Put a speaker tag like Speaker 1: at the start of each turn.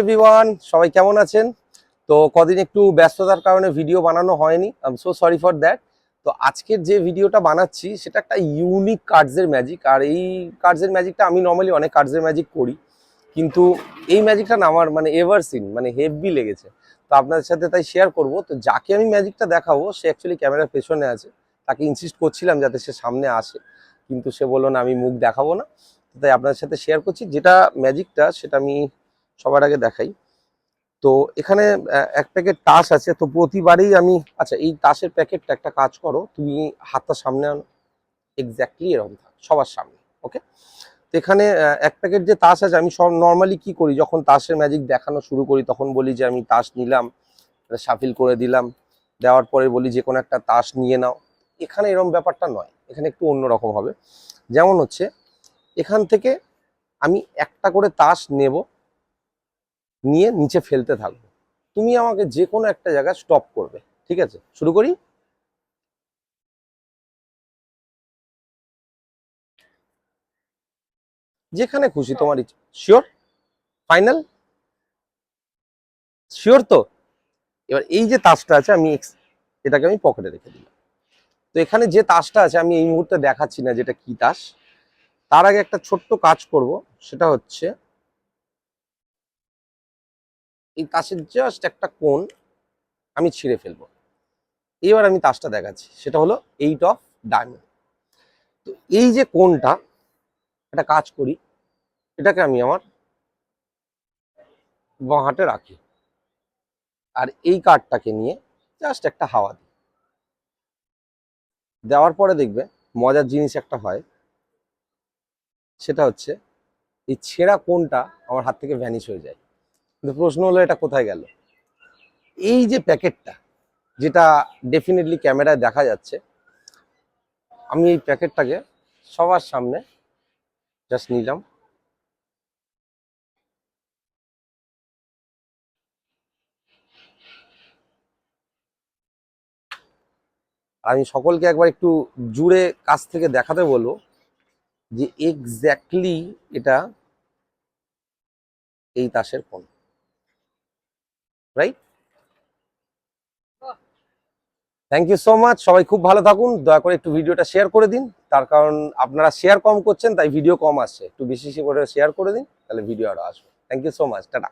Speaker 1: Everyone, সবাই কেমন আছেন? তো কদিন একটু ব্যস্ততার কারণে ভিডিও বানানো হয়নি। I am so sorry for that. তো আজকের যে ভিডিওটা বানাচ্ছি সেটা একটা ইউনিক কার্ডসের ম্যাজিক। আর এই কার্ডসের ম্যাজিকটা আমি নর্মালি অনেক কার্ডসের ম্যাজিক করি, কিন্তু এই ম্যাজিকটা না আমার এভার সিন হেভি লেগেছে। তো আপনাদের সাথে তাই শেয়ার করব। তো যাকে আমি ম্যাজিকটা দেখাবো সে অ্যাকচুয়ালি ক্যামেরার পেছনে আছে। তাকে ইনসিস্ট করছিলাম যাতে সে সামনে আসে, কিন্তু সে বললো না, আমি মুখ দেখাবো না। তাই আপনাদের সাথে শেয়ার করছি যেটা ম্যাজিকটা, সেটা আমি সবার আগে দেখাই। তো এখানে এক প্যাকেট তাস আছে। তো প্রতিবারেই আমি, আচ্ছা এই তাসের প্যাকেটটা একটা কাজ করো, তুমি হাতটা সামনে আনো, এক্স্যাক্টলি এরকম থাক সবার সামনে, ওকে? তো এখানে এক প্যাকেট যে তাস আছে, আমি সব নর্মালি কি করি, যখন তাসের ম্যাজিক দেখানো শুরু করি তখন বলি যে আমি তাস নিলাম, শাফিল করে দিলাম, দেওয়ার পরে বলি যে কোনো একটা তাস নিয়ে নাও। এখানে এরকম ব্যাপারটা নয়, এখানে একটু অন্যরকম হবে। যেমন হচ্ছে, এখান থেকে আমি একটা করে তাস নেব, নিয়ে নিচে ফেলতে থাকবো। তুমি আমাকে যে কোনো একটা জায়গায় স্টপ করবে, ঠিক আছে? শুরু করি। যেখানে খুশি তোমার ইচ্ছা। শিওর? ফাইনাল? শিওর তো? এবার এই যে তাসটা আছে, এটাকে আমি পকেটে রেখে দিলাম। তো এখানে যে তাসটা আছে আমি এই মুহূর্তে দেখাচ্ছি না যেটা কি তাস। তার আগে একটা ছোট্ট কাজ করব, সেটা হচ্ছে এই তাসের জাস্ট একটা কোণ আমি ছিঁড়ে ফেলবো। এবার আমি তাসটা দেখাচ্ছি, সেটা হলো 8 অফ ডায়মন্ড। তো এই যে কোণটা, একটা কাজ করি, এটাকে আমি আমার বাঁ হাতে রাখি, আর এই কার্ডটাকে নিয়ে জাস্ট একটা হাওয়া দিই। দেওয়ার পরে দেখবে মজার জিনিস একটা হয়, সেটা হচ্ছে এই ছেঁড়া কোণটা আমার হাত থেকে ভ্যানিশ হয়ে যায়। কিন্তু প্রশ্ন হলো এটা কোথায় গেল? এই যে প্যাকেটটা, যেটা ডেফিনেটলি ক্যামেরায় দেখা যাচ্ছে, আমি এই প্যাকেটটাকে সবার সামনে জাস্ট নিলাম, আমি সকলকে একবার একটু জুড়ে কাছ থেকে দেখাতে বলবো যে এক্স্যাক্টলি এটা এই তাসের কোণ, right? Thank you so much. সবাই খুব ভালো থাকুন। দয়া করে একটু ভিডিওটা শেয়ার করে দিন, তার কারণ আপনারা শেয়ার কম করছেন তাই ভিডিও কম আসছে। একটু বেশি করে শেয়ার করে দিন, তাহলে ভিডিও আরো আসবে। Thank you so much. Tata.